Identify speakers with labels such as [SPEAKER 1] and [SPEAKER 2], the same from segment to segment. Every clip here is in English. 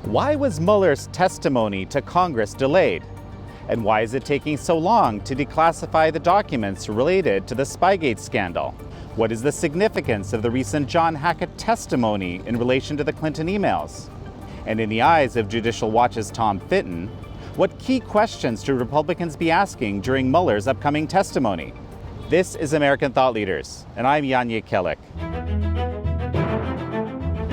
[SPEAKER 1] Why was Mueller's testimony to Congress delayed? And why is it taking so long to declassify the documents related to the Spygate scandal? What is the significance of the recent John Hackett testimony in relation to the Clinton emails? And in the eyes of Judicial Watch's Tom Fitton, what key questions should Republicans be asking during Mueller's upcoming testimony? This is American Thought Leaders, and I'm Jekielek.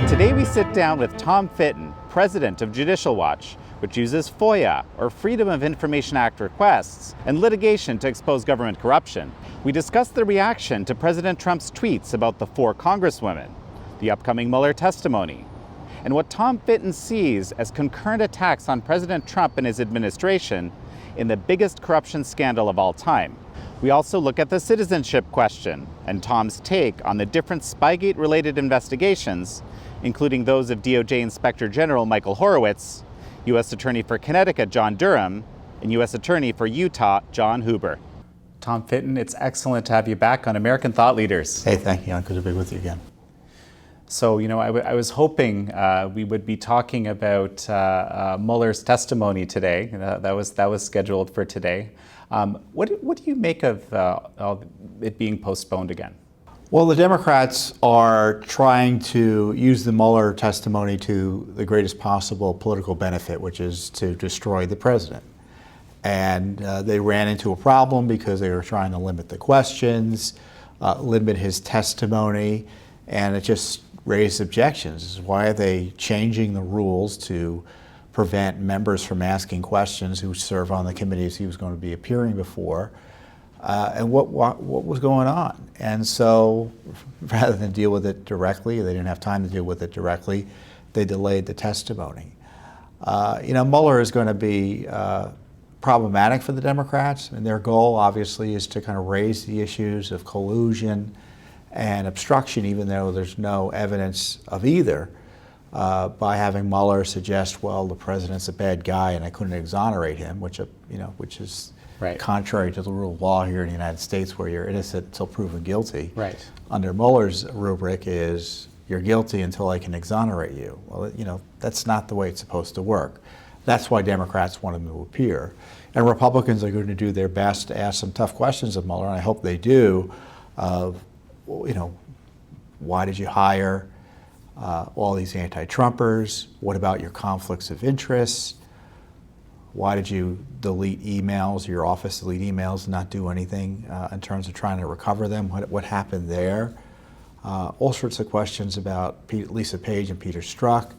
[SPEAKER 1] Today we sit down with Tom Fitton, president of Judicial Watch, which uses FOIA, or Freedom of Information Act requests, and litigation to expose government corruption. We discuss the reaction to President Trump's tweets about the 4 congresswomen, the upcoming Mueller testimony, and what Tom Fitton sees as concurrent attacks on President Trump and his administration in the biggest corruption scandal of all time. We also look at the citizenship question and Tom's take on the different Spygate-related investigations, including those of DOJ Inspector General Michael Horowitz, U.S. Attorney for Connecticut John Durham, and U.S. Attorney for Utah John Huber. Tom Fitton, it's excellent to have you back on American Thought Leaders.
[SPEAKER 2] Hey, thank you. Good to be with you again.
[SPEAKER 1] So, I was hoping we would be talking about Mueller's testimony today. That was scheduled for today. What do you make of it being postponed again?
[SPEAKER 2] Well, the Democrats are trying to use the Mueller testimony to the greatest possible political benefit, which is to destroy the president. And they ran into a problem because they were trying to limit the questions, limit his testimony, and it just raised objections. Why are they changing the rules to prevent members from asking questions who serve on the committees he was going to be appearing before? And what was going on? And so rather than deal with it directly, they didn't have time to deal with it directly, they delayed the testimony. Mueller is going to be problematic for the Democrats, and their goal obviously is to kind of raise the issues of collusion and obstruction, even though there's no evidence of either, by having Mueller suggest, well, the president's a bad guy and I couldn't exonerate him, which is right, contrary to the rule of law here in the United States, where you're innocent until proven guilty.
[SPEAKER 1] Right.
[SPEAKER 2] Under Mueller's rubric is you're guilty until I can exonerate you. Well, that's not the way it's supposed to work. That's why Democrats want him to appear. And Republicans are going to do their best to ask some tough questions of Mueller, and I hope they do, of, why did you hire all these anti-Trumpers? What about your conflicts of interest? Why did you delete emails, your office delete emails, and not do anything in terms of trying to recover them? What happened there? All sorts of questions about Lisa Page and Peter Strzok.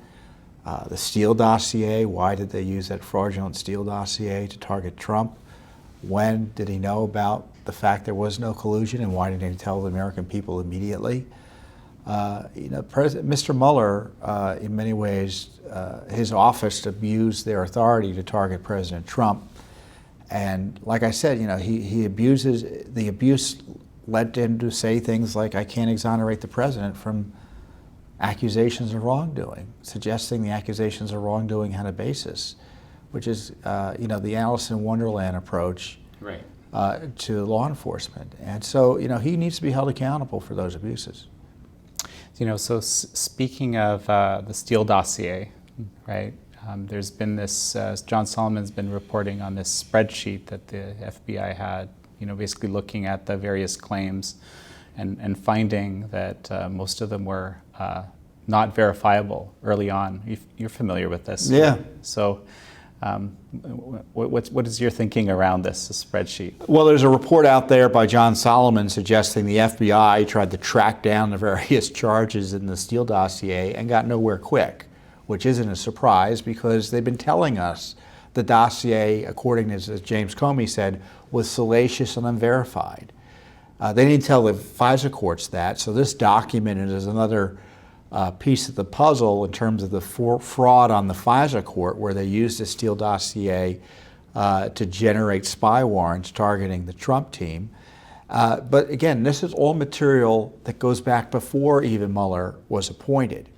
[SPEAKER 2] The Steele Dossier, why did they use that fraudulent Steele Dossier to target Trump? When did he know about the fact there was no collusion, and why didn't he tell the American people immediately? Mr. Mueller, in many ways, his office abused their authority to target President Trump. And like I said, he abuses, the abuse led him to say things like, I can't exonerate the president from accusations of wrongdoing, suggesting the accusations of wrongdoing had a basis, which is, the Alice in Wonderland approach, right, to law enforcement. And so, he needs to be held accountable for those abuses.
[SPEAKER 1] So speaking of the Steele Dossier, right, there's been this, John Solomon's been reporting on this spreadsheet that the FBI had, basically looking at the various claims and finding that most of them were not verifiable early on. You're familiar with this?
[SPEAKER 2] Yeah.
[SPEAKER 1] So what is your thinking around this spreadsheet?
[SPEAKER 2] Well, there's a report out there by John Solomon suggesting the FBI tried to track down the various charges in the Steele Dossier and got nowhere quick, which isn't a surprise because they've been telling us the dossier, according to, as James Comey said, was salacious and unverified. They didn't tell the FISA courts that, so this document is another piece of the puzzle in terms of the fraud on the FISA court, where they used the Steele Dossier to generate spy warrants targeting the Trump team. But again, this is all material that goes back before even Mueller was appointed.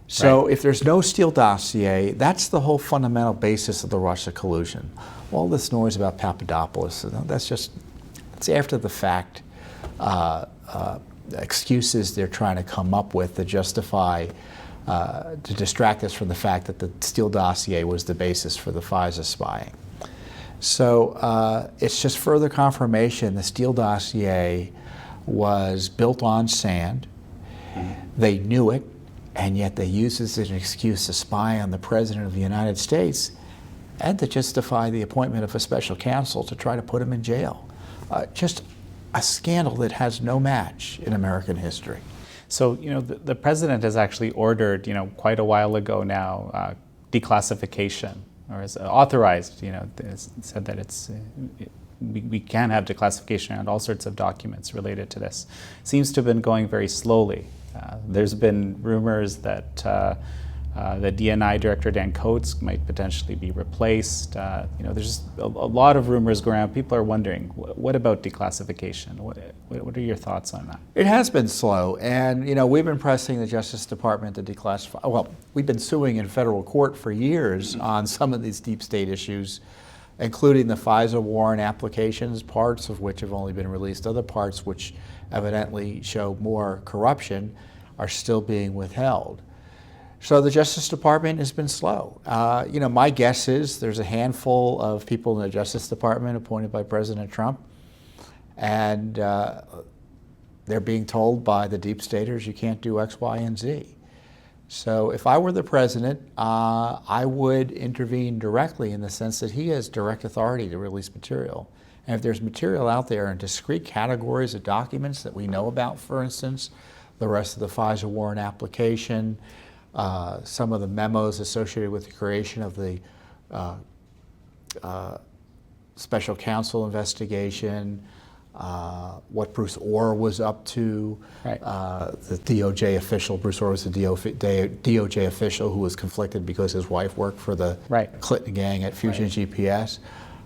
[SPEAKER 2] So right, if there's no Steele Dossier, that's the whole fundamental basis of the Russia collusion. All this noise about Papadopoulos, that's after the fact excuses they're trying to come up with to justify to distract us from the fact that the Steele Dossier was the basis for the FISA spying. So it's just further confirmation the Steele Dossier was built on sand. They knew it, and yet they used it as an excuse to spy on the President of the United States and to justify the appointment of a special counsel to try to put him in jail. Just a scandal that has no match in American history.
[SPEAKER 1] So, the president has actually ordered, quite a while ago now, declassification, or has authorized, said that we can have declassification around all sorts of documents related to this. Seems to have been going very slowly. There's been rumors that the DNI director, Dan Coates, might potentially be replaced. There's a lot of rumors going around. People are wondering, what about declassification? What are your thoughts on that?
[SPEAKER 2] It has been slow, and we've been pressing the Justice Department to declassify. Well, we've been suing in federal court for years on some of these deep state issues, including the FISA warrant applications, parts of which have only been released. Other parts, which evidently show more corruption, are still being withheld. So the Justice Department has been slow. My guess is there's a handful of people in the Justice Department appointed by President Trump, and they're being told by the deep staters, you can't do X, Y, and Z. So if I were the president, I would intervene directly in the sense that he has direct authority to release material. And if there's material out there in discrete categories of documents that we know about, for instance, the rest of the FISA warrant application, some of the memos associated with the creation of the special counsel investigation, what Bruce Orr was up to,
[SPEAKER 1] right.
[SPEAKER 2] The DOJ official. Bruce Orr was the DOJ official who was conflicted because his wife worked for the
[SPEAKER 1] right.
[SPEAKER 2] Clinton gang at Fusion GPS.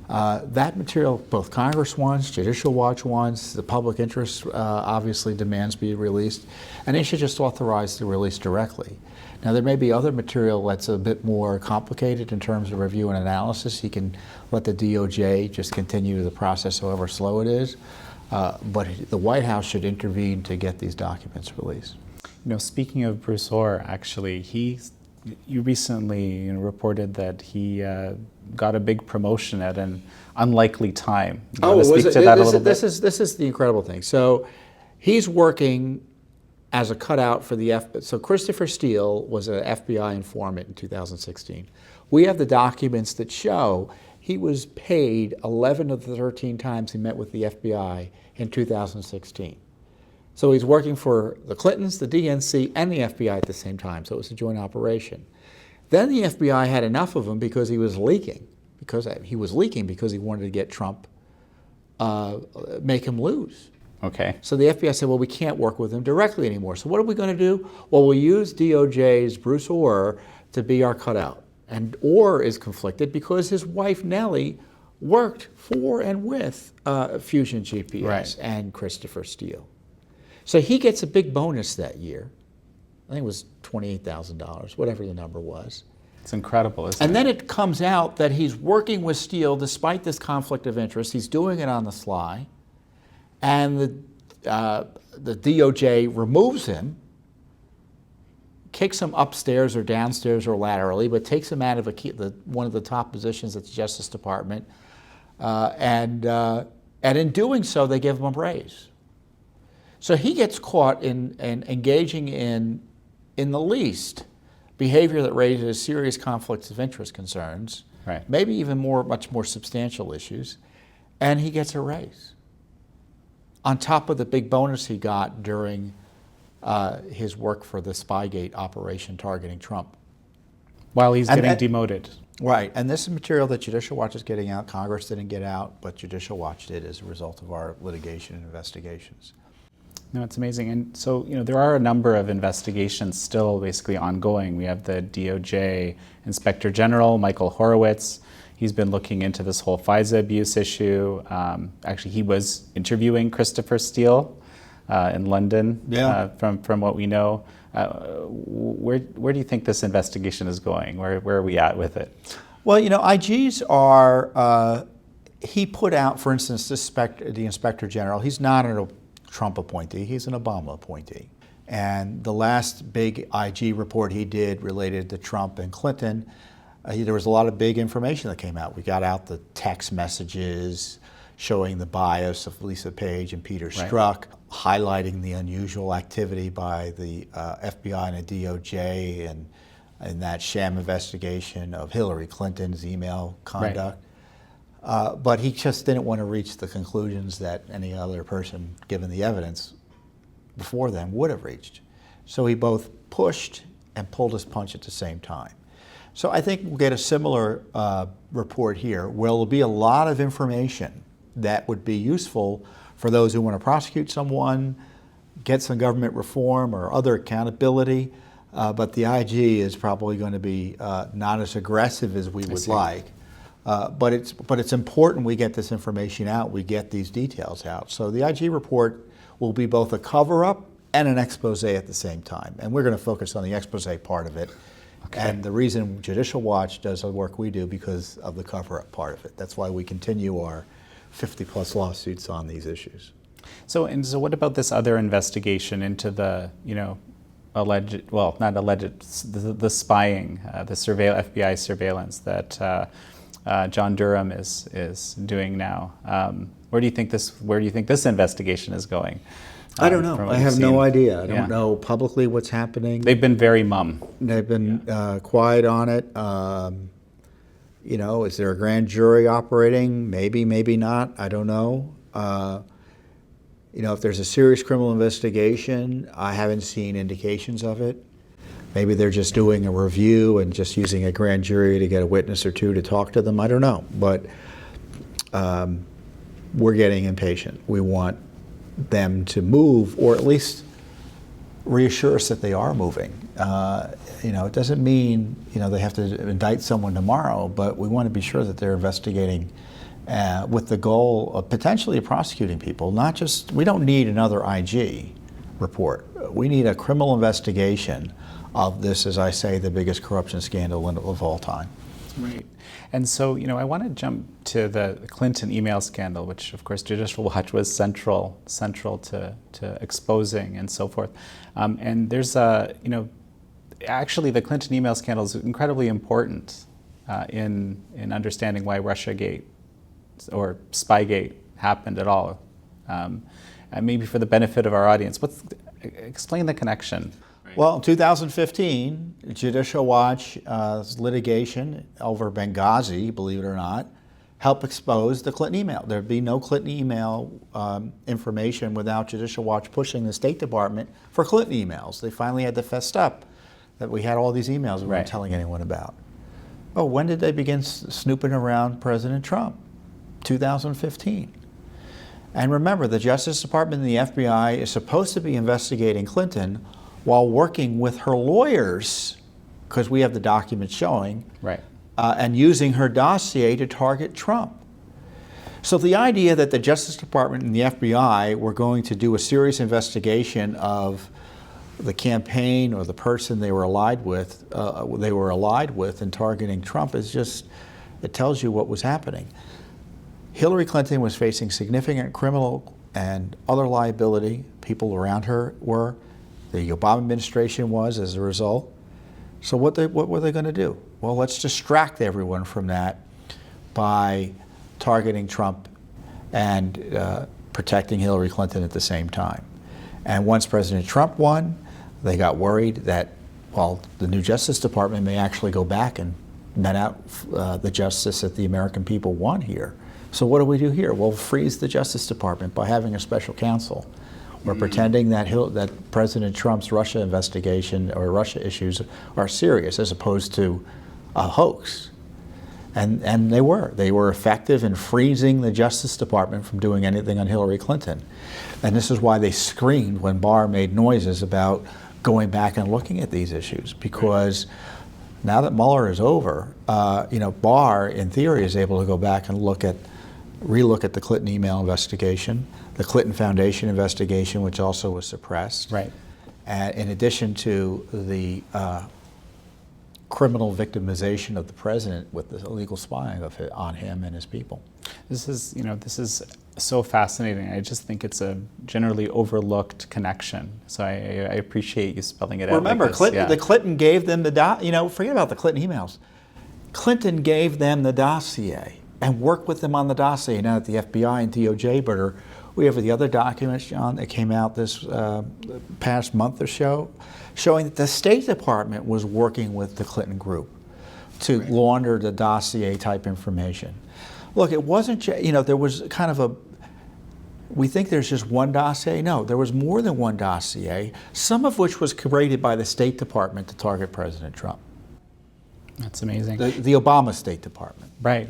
[SPEAKER 2] That material, both Congress wants, Judicial Watch wants, the public interest obviously demands be released, and they should just authorize the release directly. Now, there may be other material that's a bit more complicated in terms of review and analysis. He can let the DOJ just continue the process however slow it is, but the White House should intervene to get these documents released.
[SPEAKER 1] Speaking of Bruce Orr, actually, you recently reported that he got a big promotion at an unlikely time.
[SPEAKER 2] This is the incredible thing. So he's working as a cutout for the So Christopher Steele was an FBI informant in 2016. We have the documents that show he was paid 11 of the 13 times he met with the FBI in 2016. So he's working for the Clintons, the DNC, and the FBI at the same time. So it was a joint operation. Then the FBI had enough of him because he was leaking. Because he wanted to get Trump, make him lose.
[SPEAKER 1] Okay.
[SPEAKER 2] So the FBI said, well, we can't work with him directly anymore. So what are we going to do? Well, we'll use DOJ's Bruce Orr to be our cutout. And Orr is conflicted because his wife, Nellie, worked for and with Fusion GPS
[SPEAKER 1] right.
[SPEAKER 2] and Christopher Steele. So he gets a big bonus that year. I think it was $28,000, whatever the number was.
[SPEAKER 1] It's incredible, isn't it?
[SPEAKER 2] And then it comes out that he's working with Steele despite this conflict of interest. He's doing it on the sly. And the DOJ removes him, kicks him upstairs or downstairs or laterally, but takes him out of one of the top positions at the Justice Department. And in doing so, they give him a raise. So he gets caught in engaging in the least behavior that raises serious conflicts of interest concerns,
[SPEAKER 1] right.
[SPEAKER 2] maybe even much more substantial issues, and he gets a raise on top of the big bonus he got during his work for the Spygate operation targeting Trump.
[SPEAKER 1] While he's getting demoted.
[SPEAKER 2] Right, and this is material that Judicial Watch is getting out. Congress didn't get out, but Judicial Watch did as a result of our litigation and investigations.
[SPEAKER 1] No, it's amazing. And so, there are a number of investigations still basically ongoing. We have the DOJ Inspector General, Michael Horowitz. He's been looking into this whole FISA abuse issue. Actually, he was interviewing Christopher Steele in London, from what we know. Where do you think this investigation is going? Where are we at with it?
[SPEAKER 2] Well, IGs are, he put out, for instance, the Inspector General. He's not a Trump appointee, he's an Obama appointee. And the last big IG report he did related to Trump and Clinton, there was a lot of big information that came out. We got out the text messages showing the bias of Lisa Page and Peter Strzok, highlighting the unusual activity by the FBI and the DOJ and that sham investigation of Hillary Clinton's email conduct. But he just didn't want to reach the conclusions that any other person, given the evidence before them, would have reached. So he both pushed and pulled his punch at the same time. So I think we'll get a similar report here, where there'll be a lot of information that would be useful for those who want to prosecute someone, get some government reform or other accountability. But the IG is probably going to be not as aggressive as we would like. But it's important we get this information out, we get these details out. So the IG report will be both a cover-up and an expose at the same time. And we're going to focus on the expose part of it. And the reason Judicial Watch does the work we do because of the cover-up part of it. That's why we continue our 50-plus lawsuits on these issues.
[SPEAKER 1] So what about this other investigation into the, alleged, well, not alleged, the spying, the FBI surveillance that John Durham is doing now? Where do you think this investigation is going?
[SPEAKER 2] I don't know. I have no idea. I don't know publicly what's happening.
[SPEAKER 1] They've been very mum.
[SPEAKER 2] They've been quiet on it. Is there a grand jury operating? Maybe, maybe not. I don't know. If there's a serious criminal investigation, I haven't seen indications of it. Maybe they're just doing a review and just using a grand jury to get a witness or two to talk to them. I don't know. But we're getting impatient. We want them to move, or at least reassure us that they are moving. It doesn't mean they have to indict someone tomorrow, but we want to be sure that they're investigating with the goal of potentially prosecuting people. Not just, we don't need another IG report. We need a criminal investigation of this, as I say, the biggest corruption scandal of all time.
[SPEAKER 1] Right. And so, I want to jump to the Clinton email scandal, which, of course, Judicial Watch was central to exposing and so forth. And there's actually the Clinton email scandal is incredibly important in understanding why Russiagate or Spygate happened at all. And maybe for the benefit of our audience, explain the connection.
[SPEAKER 2] Well, in 2015, Judicial Watch litigation over Benghazi, believe it or not, helped expose the Clinton email. There'd be no Clinton email information without Judicial Watch pushing the State Department for Clinton emails. They finally had to fess up that we had all these emails we weren't telling anyone about. Oh, when did they begin snooping around President Trump? 2015. And remember, the Justice Department and the FBI is supposed to be investigating Clinton while working with her lawyers, because we have the documents showing, and using her dossier to target Trump. So the idea that the Justice Department and the FBI were going to do a serious investigation of the campaign or the person they were allied with in targeting Trump is just, it tells you what was happening. Hillary Clinton was facing significant criminal and other liability. People around her were. The Obama administration was as a result. So what were they going to do? Well, let's distract everyone from that by targeting Trump and protecting Hillary Clinton at the same time. And once President Trump won, they got worried that, the new Justice Department may actually go back and net out the justice that the American people want here. So what do we do here? Well, freeze the Justice Department by having a special counsel. We're pretending that President Trump's Russia investigation or Russia issues are serious as opposed to a hoax. And they were effective in freezing the Justice Department from doing anything on Hillary Clinton. And this is why they screamed when Barr made noises about going back and looking at these issues, because now that Mueller is over, Barr, in theory, is able to go back and relook at the Clinton email investigation, the Clinton Foundation investigation, which also was suppressed.
[SPEAKER 1] Right.
[SPEAKER 2] In addition to the criminal victimization of the president with the illegal spying on him and his people.
[SPEAKER 1] This is so fascinating. I just think it's a generally overlooked connection. So I appreciate you spelling it out.
[SPEAKER 2] Remember,
[SPEAKER 1] like
[SPEAKER 2] Clinton,
[SPEAKER 1] yeah.
[SPEAKER 2] the Clinton gave them forget about the Clinton emails. Clinton gave them the dossier and worked with them on the dossier, not at the FBI and DOJ, but we have the other documents, John, that came out this past month or so, showing that the State Department was working with the Clinton group to launder the dossier type information. Look, it wasn't, there was kind of we think there's just one dossier. No, there was more than one dossier, some of which was created by the State Department to target President Trump.
[SPEAKER 1] That's amazing.
[SPEAKER 2] The Obama State Department.
[SPEAKER 1] Right.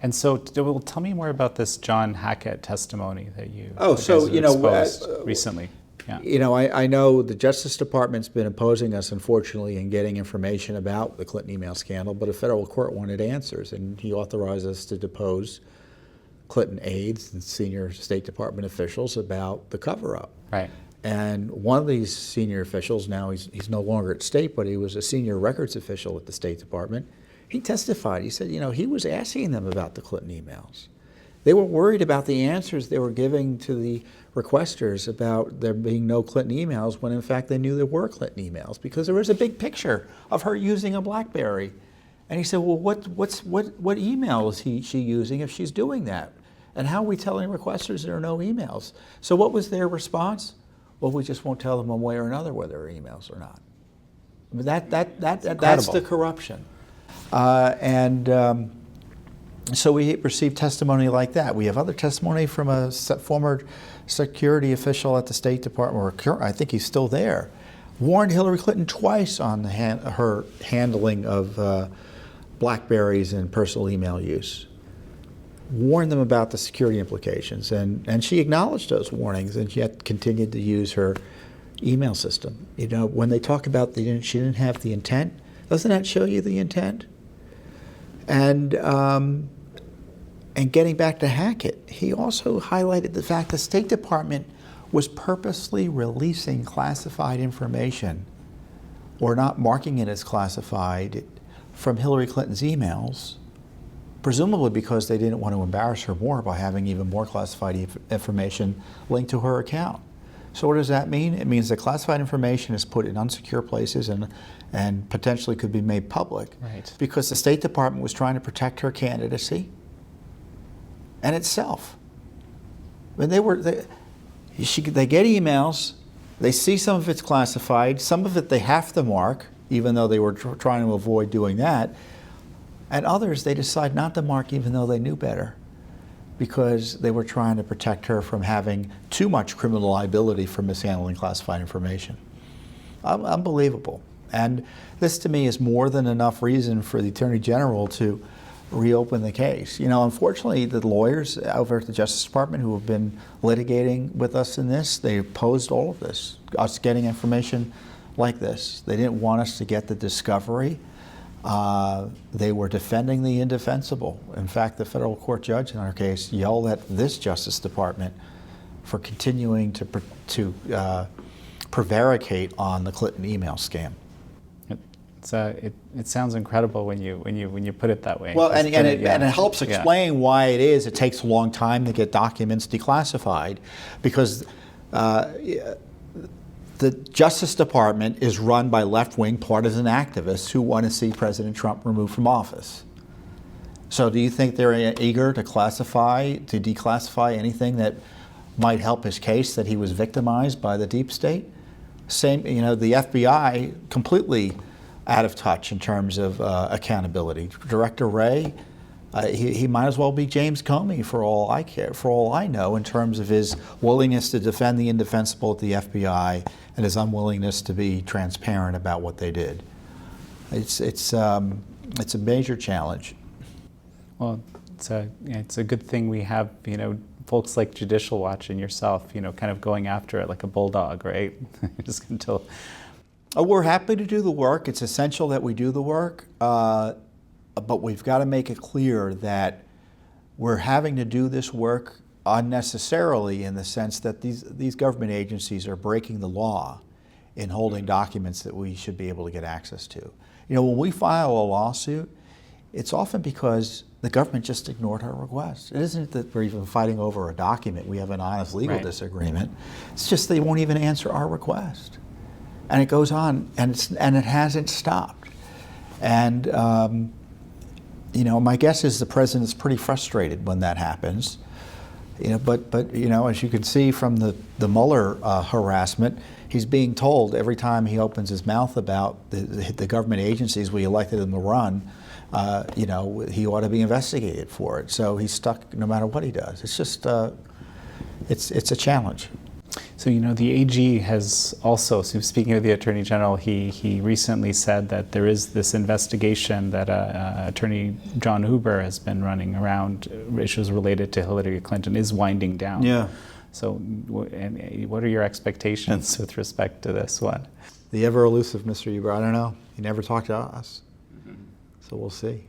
[SPEAKER 1] And so, tell me more about this John Hackett testimony that you exposed recently. Yeah.
[SPEAKER 2] I know the Justice Department's been opposing us, unfortunately, in getting information about the Clinton email scandal, but a federal court wanted answers, and he authorized us to depose Clinton aides and senior State Department officials about the cover-up.
[SPEAKER 1] Right.
[SPEAKER 2] And one of these senior officials, now he's no longer at State, but he was a senior records official at the State Department. He testified. He said, he was asking them about the Clinton emails. They were worried about the answers they were giving to the requesters about there being no Clinton emails, when in fact they knew there were Clinton emails, because there was a big picture of her using a BlackBerry. And he said, well, what email is she using if she's doing that? And how are we telling requesters there are no emails? So what was their response? Well, we just won't tell them one way or another whether there are emails or not. I mean, that's the corruption. So we received testimony like that. We have other testimony from a former security official at the State Department, or I think he's still there, warned Hillary Clinton twice on her handling of BlackBerries and personal email use. Warned them about the security implications, and she acknowledged those warnings, and yet continued to use her email system. When they talk about she didn't have the intent, doesn't that show you the intent? And getting back to Hackett, he also highlighted the fact the State Department was purposely releasing classified information, or not marking it as classified, from Hillary Clinton's emails, presumably because they didn't want to embarrass her more by having even more classified information linked to her account. So what does that mean? It means that classified information is put in unsecure places and potentially could be made public.
[SPEAKER 1] Right.
[SPEAKER 2] Because the State Department was trying to protect her candidacy and itself. When they get emails, they see some of it's classified, some of it they have to mark, even though they were trying to avoid doing that, and others they decide not to mark even though they knew better, because they were trying to protect her from having too much criminal liability for mishandling classified information. Unbelievable. And this to me is more than enough reason for the Attorney General to reopen the case. Unfortunately, the lawyers over at the Justice Department who have been litigating with us in this, they opposed all of this, us getting information like this. They didn't want us to get the discovery. They were defending the indefensible. In fact, the federal court judge in our case yelled at this Justice Department for continuing to prevaricate on the Clinton email scam.
[SPEAKER 1] It sounds incredible when you put it that way.
[SPEAKER 2] Well, and it helps explain why it takes a long time to get documents declassified, because the Justice Department is run by left-wing partisan activists who want to see President Trump removed from office. So do you think they're eager to declassify anything that might help his case that he was victimized by the deep state? The FBI completely out of touch in terms of accountability. Director Wray, he might as well be James Comey for all I know, in terms of his willingness to defend the indefensible at the FBI and his unwillingness to be transparent about what they did. It's a major challenge.
[SPEAKER 1] Well, it's a good thing we have folks like Judicial Watch and yourself kind of going after it like a bulldog, right? Just until.
[SPEAKER 2] We're happy to do the work. It's essential that we do the work, but we've got to make it clear that we're having to do this work unnecessarily, in the sense that these government agencies are breaking the law in holding documents that we should be able to get access to. When we file a lawsuit, it's often because the government just ignored our request. It isn't that we're even fighting over a document, we have an honest legal disagreement. It's just they won't even answer our request. And it goes on, and it hasn't stopped. And my guess is the president's pretty frustrated when that happens. But as you can see from the Mueller harassment, he's being told every time he opens his mouth about the government agencies we elected him to run, he ought to be investigated for it. So he's stuck no matter what he does. It's just, it's a challenge.
[SPEAKER 1] So, the AG has also, so speaking of the Attorney General, he recently said that there is this investigation that Attorney John Huber has been running around issues related to Hillary Clinton is winding down.
[SPEAKER 2] Yeah.
[SPEAKER 1] So, what are your expectations with respect to this one?
[SPEAKER 2] The ever elusive Mr. Huber, I don't know. He never talked to us. So we'll see.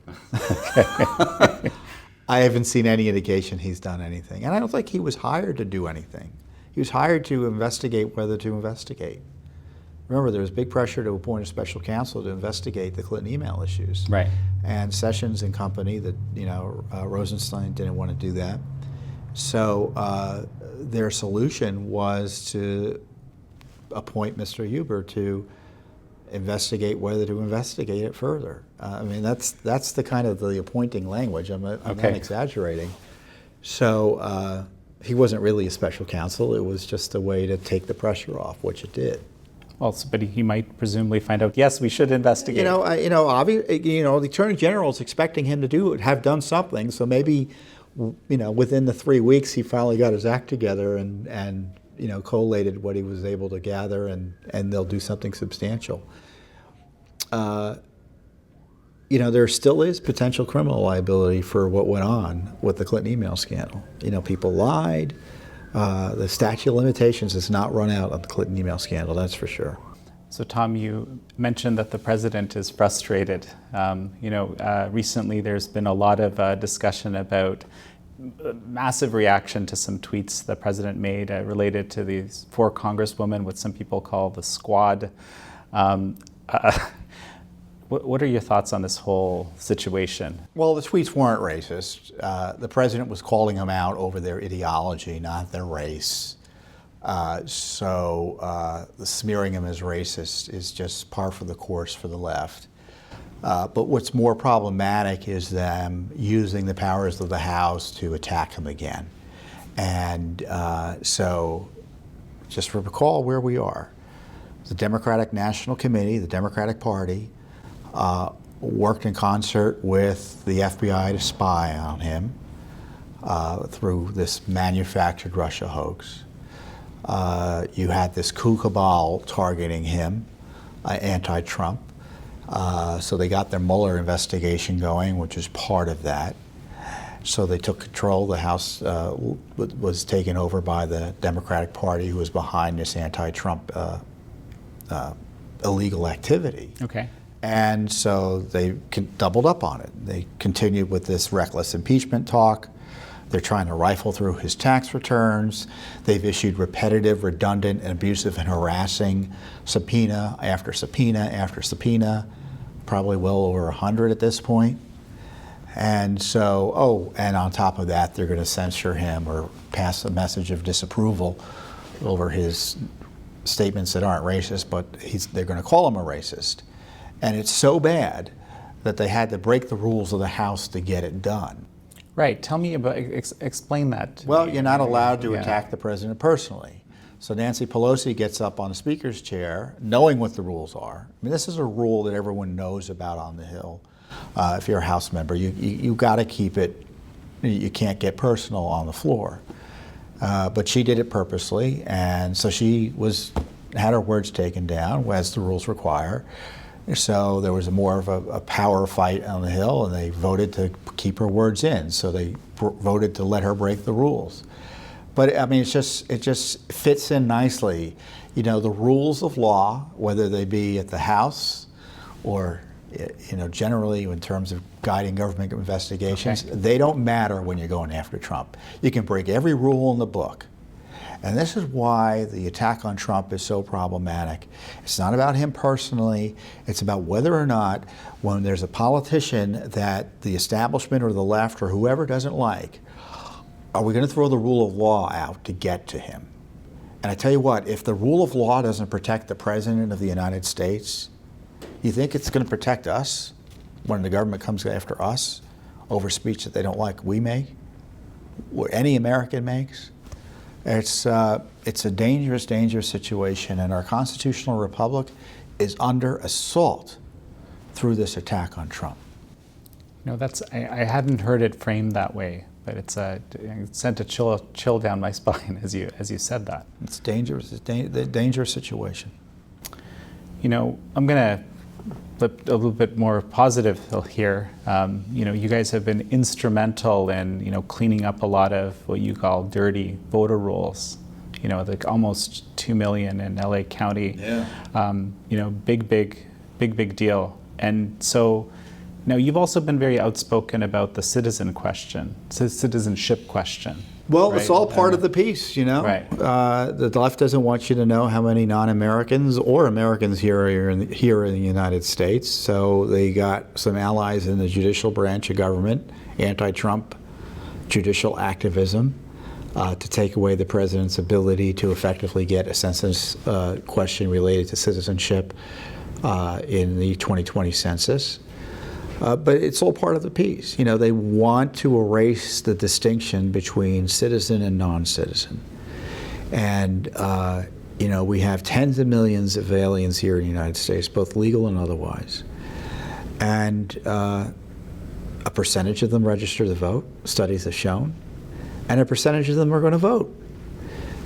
[SPEAKER 2] I haven't seen any indication he's done anything. And I don't think he was hired to do anything. He was hired to investigate whether to investigate. Remember, there was big pressure to appoint a special counsel to investigate the Clinton email issues.
[SPEAKER 1] Right.
[SPEAKER 2] And Sessions and company, Rosenstein didn't want to do that. So their solution was to appoint Mr. Huber to investigate whether to investigate it further. That's the kind of the appointing language. I'm not exaggerating. So he wasn't really a special counsel. It was just a way to take the pressure off, which it did.
[SPEAKER 1] Well, but he might presumably find out, yes, we should investigate.
[SPEAKER 2] The Attorney General is expecting him to have done something. So maybe, within the 3 weeks, he finally got his act together and collated what he was able to gather, and they'll do something substantial. There still is potential criminal liability for what went on with the Clinton email scandal. People lied. The statute of limitations has not run out on the Clinton email scandal, that's for sure.
[SPEAKER 1] So, Tom, you mentioned that the president is frustrated. Recently there's been a lot of discussion about massive reaction to some tweets the president made related to these 4 congresswomen, what some people call the squad. What are your thoughts on this whole situation? Well,
[SPEAKER 2] the tweets weren't racist. The president was calling them out over their ideology, not their race. So smearing them as racist is just par for the course for the left. But what's more problematic is them using the powers of the House to attack him again. And so just recall where we are. The Democratic National Committee, the Democratic Party, worked in concert with the FBI to spy on him through this manufactured Russia hoax. You had this coup cabal targeting him, anti-Trump. So they got their Mueller investigation going, which is part of that. So they took control. The House was taken over by the Democratic Party, who was behind this anti-Trump illegal activity.
[SPEAKER 1] Okay.
[SPEAKER 2] And so they doubled up on it. They continued with this reckless impeachment talk. They're trying to rifle through his tax returns. They've issued repetitive, redundant, and abusive and harassing subpoena after subpoena after subpoena, probably well over 100 at this point. And so, and on top of that, they're going to censure him or pass a message of disapproval over his statements that aren't racist, but they're going to call him a racist. And it's so bad that they had to break the rules of the House to get it done.
[SPEAKER 1] Right. Tell me about, explain that.
[SPEAKER 2] Well, you're not allowed to attack the president personally. So Nancy Pelosi gets up on the speaker's chair, knowing what the rules are. This is a rule that everyone knows about on the Hill. If you're a House member, you got to keep it, you can't get personal on the floor. But she did it purposely, and so she had her words taken down, as the rules require. So there was more of a power fight on the Hill, and they voted to keep her words in. So they voted to let her break the rules. But it just fits in nicely. The rules of law, whether they be at the House or generally in terms of guiding government investigations, they don't matter when you're going after Trump. You can break every rule in the book. And this is why the attack on Trump is so problematic. It's not about him personally. It's about whether or not, when there's a politician that the establishment or the left or whoever doesn't like, are we going to throw the rule of law out to get to him? And I tell you what, if the rule of law doesn't protect the President of the United States, you think it's going to protect us when the government comes after us over speech that they don't like we make, or any American makes? It's a dangerous, dangerous situation, and our constitutional republic is under assault through this attack on Trump.
[SPEAKER 1] No, I hadn't heard it framed that way, but it sent a chill down my spine as you said that.
[SPEAKER 2] It's dangerous. It's a dangerous situation.
[SPEAKER 1] You know, I'm going to flip a little bit more positive here. You know, you guys have been instrumental in, you know, cleaning up a lot of what you call dirty voter rolls. You know, like almost 2 million in LA County. Yeah. You know, big deal. And so now you've also been very outspoken about the citizenship question.
[SPEAKER 2] Well,
[SPEAKER 1] right?
[SPEAKER 2] It's all part of the piece, you know.
[SPEAKER 1] Right.
[SPEAKER 2] The left doesn't want you to know how many non-Americans or Americans here are here in the United States. So they got some allies in the judicial branch of government, anti-Trump judicial activism, to take away the president's ability to effectively get a census question related to citizenship in the 2020 census. But it's all part of the piece. You know, they want to erase the distinction between citizen and non-citizen. And, you know, we have tens of millions of aliens here in the United States, both legal and otherwise. And a percentage of them register to vote, studies have shown, and a percentage of them are going to vote.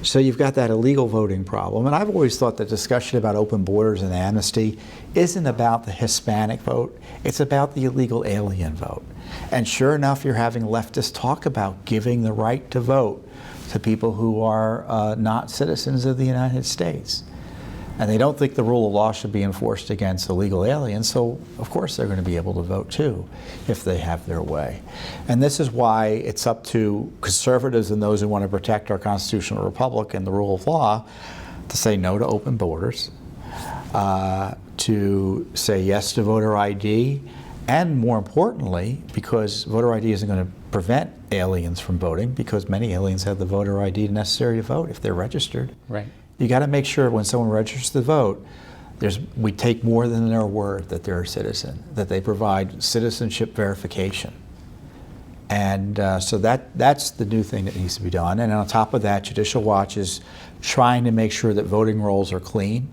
[SPEAKER 2] So you've got that illegal voting problem. And I've always thought the discussion about open borders and amnesty isn't about the Hispanic vote, it's about the illegal alien vote. And sure enough, you're having leftists talk about giving the right to vote to people who are not citizens of the United States. And they don't think the rule of law should be enforced against illegal aliens, so of course they're going to be able to vote too if they have their way. And this is why it's up to conservatives and those who want to protect our constitutional republic and the rule of law to say no to open borders, to say yes to voter ID, and more importantly, because voter ID isn't going to prevent aliens from voting, because many aliens have the voter ID necessary to vote if they're registered.
[SPEAKER 1] Right.
[SPEAKER 2] You got to make sure when someone registers to vote, we take more than their word that they're a citizen, that they provide citizenship verification. And so that's the new thing that needs to be done. And on top of that, Judicial Watch is trying to make sure that voting rolls are clean.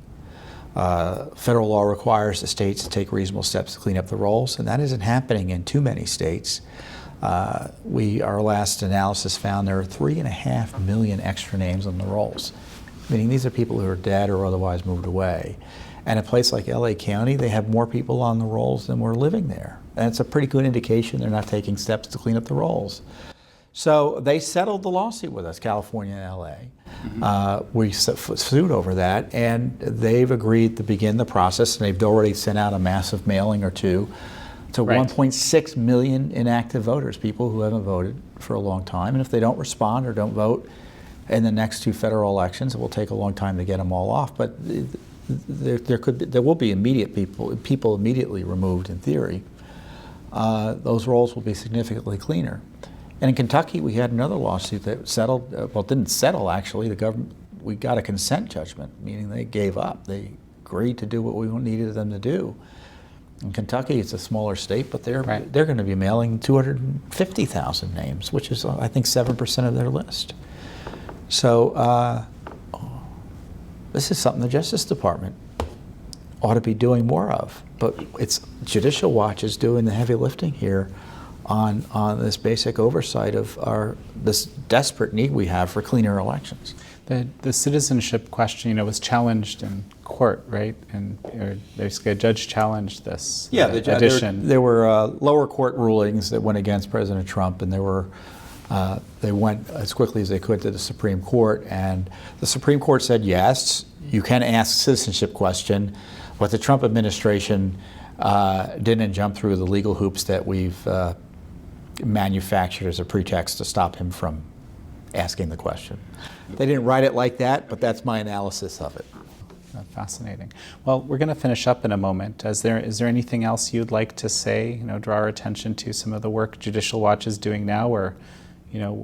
[SPEAKER 2] Federal law requires the states to take reasonable steps to clean up the rolls, and that isn't happening in too many states. Our last analysis found there are 3.5 million extra names on the rolls, meaning these are people who are dead or otherwise moved away. And a place like LA County, they have more people on the rolls than were living there. And it's a pretty good indication they're not taking steps to clean up the rolls. So they settled the lawsuit with us, California and LA. Mm-hmm. We sued over that, and they've agreed to begin the process, and they've already sent out a massive mailing or two to 1.6 million inactive voters, people who haven't voted for a long time. And if they don't respond or don't vote in the next 2 federal elections, it will take a long time to get them all off. But there will be immediate people immediately removed in theory. Those rolls will be significantly cleaner. And in Kentucky, we had another lawsuit that settled. Well, it didn't settle actually. The government, we got a consent judgment, meaning they gave up. They agreed to do what we needed them to do. In Kentucky, it's a smaller state, but they're going to be mailing 250,000 names, which is I think 7% of their list. So this is something the Justice Department ought to be doing more of. But it's Judicial Watch is doing the heavy lifting here on this basic oversight of this desperate need we have for cleaner elections.
[SPEAKER 1] The citizenship question, was challenged in court, right? And basically a judge challenged this addition.
[SPEAKER 2] There were lower court rulings that went against President Trump, and they went as quickly as they could to the Supreme Court, and the Supreme Court said yes, you can ask a citizenship question, but the Trump administration didn't jump through the legal hoops that we've manufactured as a pretext to stop him from asking the question. They didn't write it like that, but that's my analysis of it.
[SPEAKER 1] Fascinating. Well, we're going to finish up in a moment. Is there anything else you'd like to say, draw our attention to some of the work Judicial Watch is doing now, or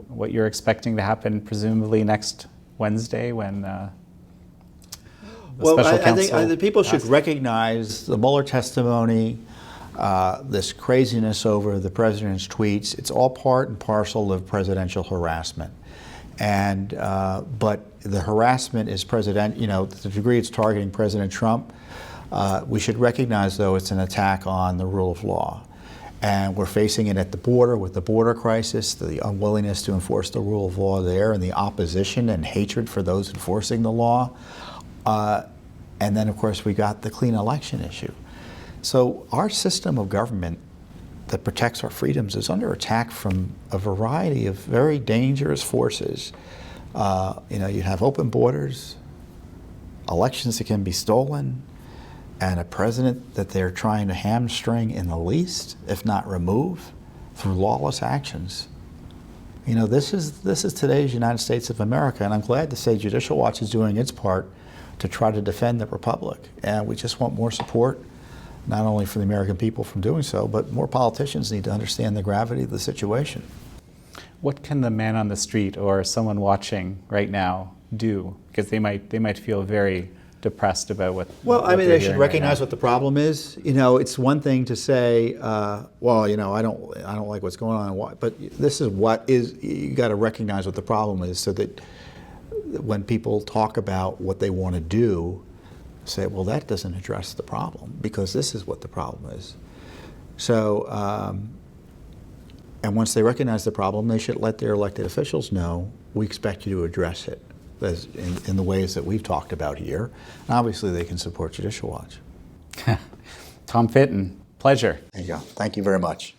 [SPEAKER 1] what you're expecting to happen presumably next Wednesday when the special counsel...
[SPEAKER 2] I think people should recognize the Mueller testimony, this craziness over the president's tweets. It's all part and parcel of presidential harassment. And but the harassment is to the degree it's targeting President Trump, we should recognize, though, it's an attack on the rule of law. And we're facing it at the border with the border crisis, the unwillingness to enforce the rule of law there, and the opposition and hatred for those enforcing the law. And then, of course, we got the clean election issue. So our system of government that protects our freedoms is under attack from a variety of very dangerous forces. You have open borders, elections that can be stolen, and a president that they're trying to hamstring in the least, if not remove, through lawless actions. This is today's United States of America, and I'm glad to say Judicial Watch is doing its part to try to defend the republic. And we just want more support, not only for the American people from doing so, but more politicians need to understand the gravity of the situation.
[SPEAKER 1] What can the man on the street or someone watching right now do? Because they might feel very depressed about what.
[SPEAKER 2] Well, they should recognize what the problem is. It's one thing to say, I don't like what's going on, but this is what is. You got to recognize what the problem is, so that when people talk about what they want to do, say, well, that doesn't address the problem, because this is what the problem is. So, and once they recognize the problem, they should let their elected officials know, we expect you to address it in the ways that we've talked about here. And obviously, they can support Judicial Watch.
[SPEAKER 1] Tom Fitton, pleasure.
[SPEAKER 2] There you go. Thank you very much.